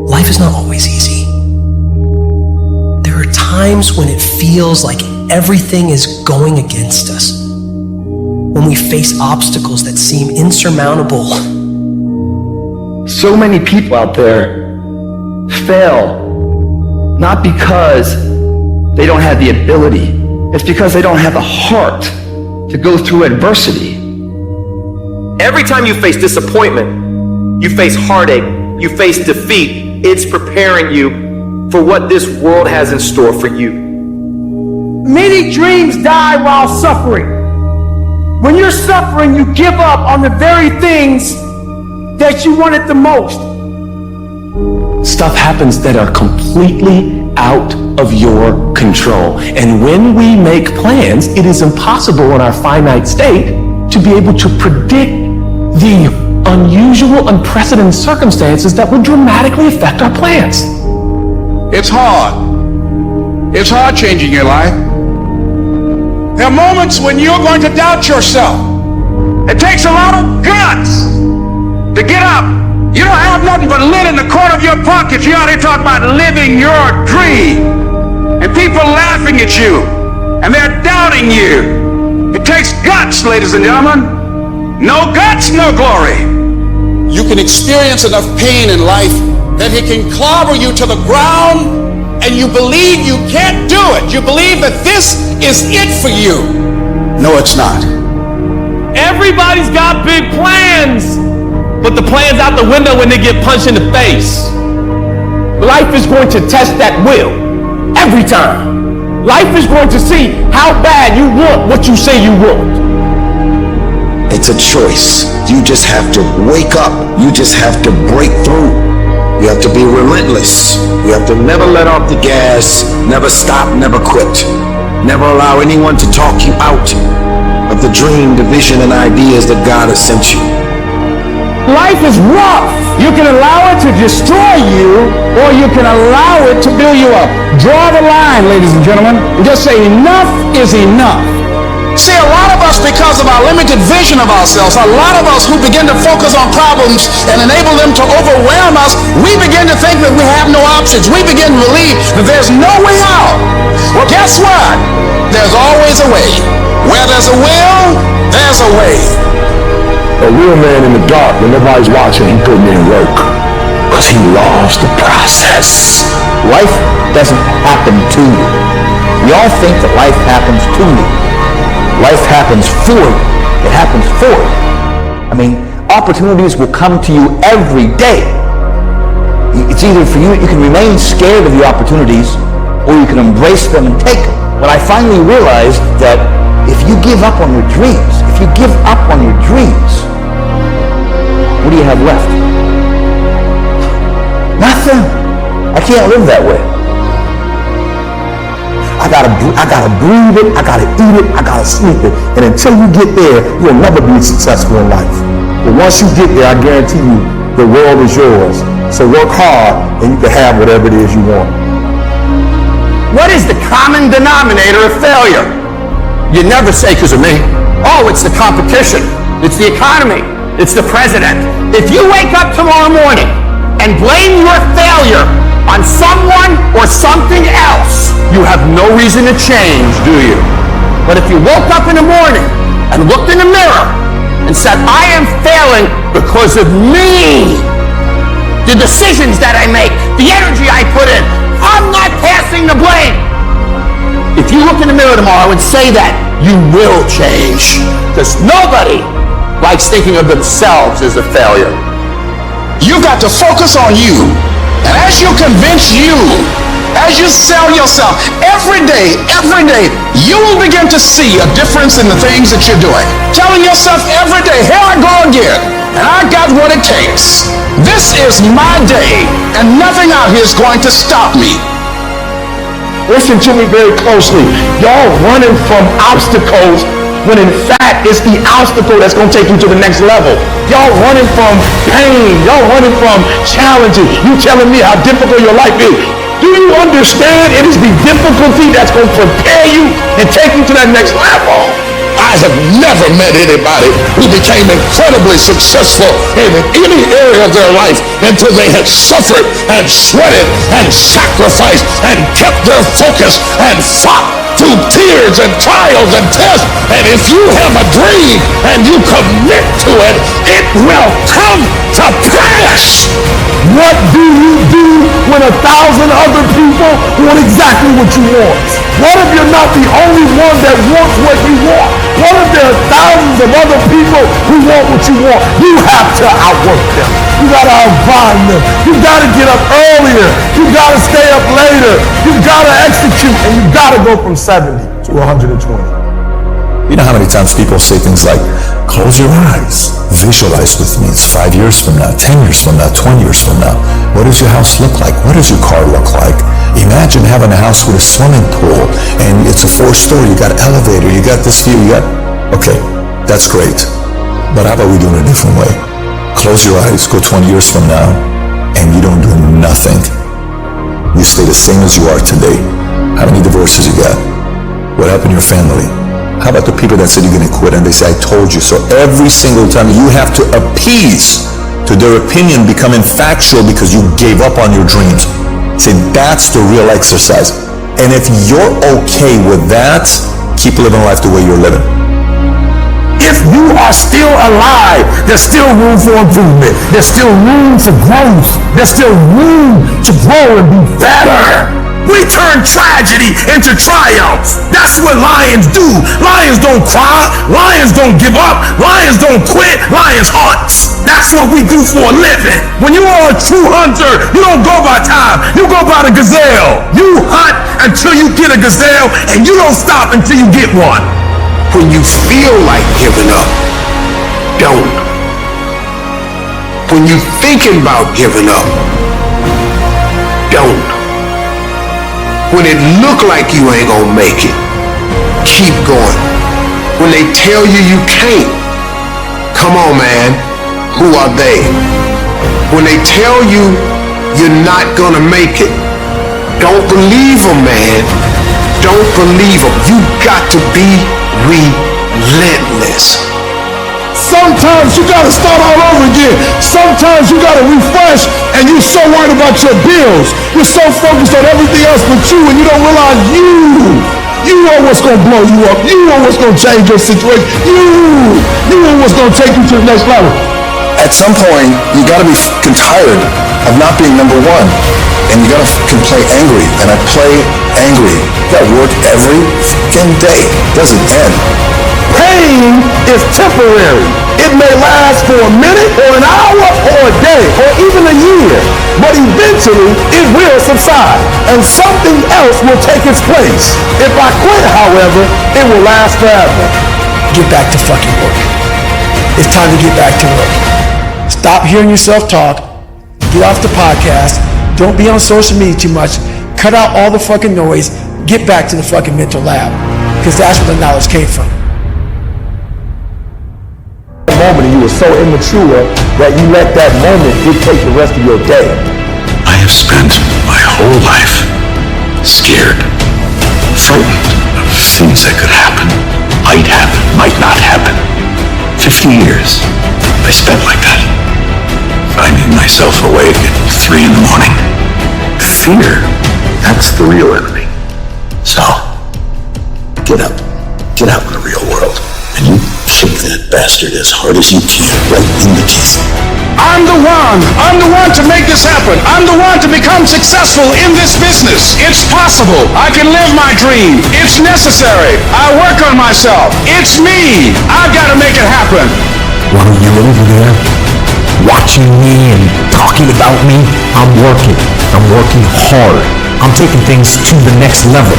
life is not always easy. There are times when it feels like everything is going against us, when we face obstacles that seem insurmountable. So many people out there fail not because they don't have the ability, it's because they don't have the heart to go through adversity. Every time you face disappointment, you face heartache, you face defeat, it's preparing you for what this world has in store for you. Many dreams die while suffering. When you're suffering, you give up on the very things that you wanted the most. Stuff happens that are completely out of your control. And when we make plans, it is impossible in our finite state to be able to predict the unusual, unprecedented circumstances that would dramatically affect our plans. It's hard. It's hard changing your life. There are moments when you're going to doubt yourself. It takes a lot of guts to get up. You don't have nothing but lint in the corner of your pocket. You ought to talk about living your dream. And people laughing at you. And they're doubting you. It takes guts, ladies and gentlemen. No guts, no glory. You can experience enough pain in life that it can clobber you to the ground, and you believe you can't do it. You believe that this is it for you. No, it's not. Everybody's got big plans, but the plan's out the window when they get punched in the face. Life is going to test that will every time. Life is going to see how bad you want what you say you want. It's a choice. You just have to wake up. You just have to break through. You have to be relentless. You have to never let off the gas, never stop, never quit. Never allow anyone to talk you out of the dream, the vision, and ideas that God has sent you. Life is rough. You can allow it to destroy you, or you can allow it to build you up. Draw the line, ladies and gentlemen, and just say enough is enough. See, a lot of us, because of our limited vision of ourselves, a lot of us who begin to focus on problems and enable them to overwhelm us, we begin to think that we have no options. We begin to believe that there's no way out. Well, guess what? There's always a way. Where there's a will, there's a way. A real man in the dark, when nobody's watching, he putting in work because he loves the process. Life doesn't happen to you. We all think that life happens to you. Life happens for you. It happens for you. I mean, opportunities will come to you every day. It's either for you, you can remain scared of the opportunities, or you can embrace them and take them. But I finally realized that if you give up on your dreams, what do you have left? Nothing. I can't live that way. I gotta breathe it, I gotta eat it, I gotta sleep it. And until you get there, you'll never be successful in life. But once you get there, I guarantee you, the world is yours. So work hard and you can have whatever it is you want. What is the common denominator of failure? You never say because of me. Oh, it's the competition. It's the economy. It's the president. If you wake up tomorrow morning and blame your failure on someone or something else, you have no reason to change, do you? But if you woke up in the morning and looked in the mirror and said, I am failing because of me, the decisions that I make, the energy I put in, I'm not passing the blame. If you look in the mirror tomorrow and say that, you will change. Because nobody likes thinking of themselves as a failure. You've got to focus on you. And as you convince you, as you sell yourself, every day, you will begin to see a difference in the things that you're doing. Telling yourself every day, here I go again, and I got what it takes. This is my day, and nothing out here is going to stop me. Listen to me very closely. Y'all running from obstacles when in fact it's the obstacle that's going to take you to the next level. Y'all running from pain. Y'all running from challenges. You telling me how difficult your life is. Do you understand it is the difficulty that's going to prepare you and take you to that next level? I I have never met anybody who became incredibly successful in any area of their life until they had suffered and sweated and sacrificed and kept their focus and fought through tears and trials and tests. And if you have a dream and you commit to it, it will come to pass. What do you do when 1,000 other people want exactly what you want? What if you're not the only one that wants what you want? What if there are thousands of other people who want what you want? You have to outwork them. You gotta outbind them. You gotta get up earlier. You gotta stay up later. You gotta execute, and you gotta go from 70 to 120. You know how many times people say things like, close your eyes, visualize with me. It's 5 years from now, 10 years from now, 20 years from now. What does your house look like? What does your car look like? Imagine having a house with a swimming pool and it's a 4-story, you got an elevator, you got this view, okay, that's great. But how about we do it a different way? Close your eyes, go 20 years from now, and you don't do nothing. You stay the same as you are today. How many divorces you got? What happened to your family? How about the people that said you're going to quit and they say, I told you so? Every single time you have to appease to their opinion becoming factual because you gave up on your dreams. Say, that's the real exercise. And if you're okay with that, keep living life the way you're living. If you are still alive, there's still room for improvement. There's still room for growth. There's still room to grow and be better. We turn tragedy into triumph. That's what lions do. Lions don't cry. Lions don't give up. Lions don't quit. Lions hunt. That's what we do for a living. When you are a true hunter, you don't go by time. You go by the gazelle. You hunt until you get a gazelle, and you don't stop until you get one. When you feel like giving up, don't. When you're thinking about giving up, don't. When it look like you ain't gonna make it, keep going. When they tell you you can't, come on, man, who are they? When they tell you you're not gonna make it, don't believe them, man. Don't believe them. You got to be relentless. Sometimes you gotta start all over again. Sometimes you gotta refresh, and you're so worried about your bills. You're so focused on everything else but you, and you don't realize you are what's gonna blow you up. You are what's gonna change your situation. You are what's gonna take you to the next level. At some point, you gotta be tired of not being number one. And you gotta play angry. And I play angry. You gotta work every fucking day. It doesn't end. Pain is temporary. It may last for a minute or an hour or a day or even a year, but eventually it will subside and something else will take its place. If I quit, however, it will last forever. Get back to fucking work. It's time to get back to work. Stop hearing yourself talk. Get off the podcast. Don't be on social media too much. Cut out all the fucking noise. Get back to the fucking mental lab, because that's where the knowledge came from. Moment and you were so immature that you let that moment dictate the rest of your day. I have spent my whole life scared, frightened of things that could happen, might not happen. 50 years I spent like that, finding myself awake at 3 in the morning. Fear, that's the real enemy. So, get up. Get out in the real world. And you kick that bastard as hard as you can, right in the teeth. I'm the one to make this happen. I'm the one to become successful in this business. It's possible. I can live my dream. It's necessary. I work on myself. It's me. I've got to make it happen. While you're over there watching me and talking about me, I'm working. I'm working hard. I'm taking things to the next level.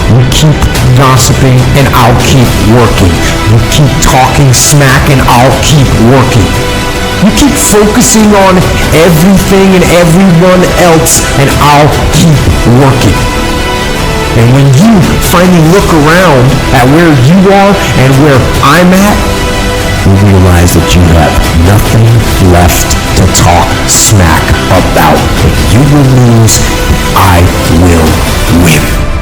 You keep gossiping and I'll keep working. You keep talking smack and I'll keep working. You keep focusing on everything and everyone else and I'll keep working. And when you finally look around at where you are and where I'm at, you realize that you have nothing left to talk smack about. But you will lose, I will win.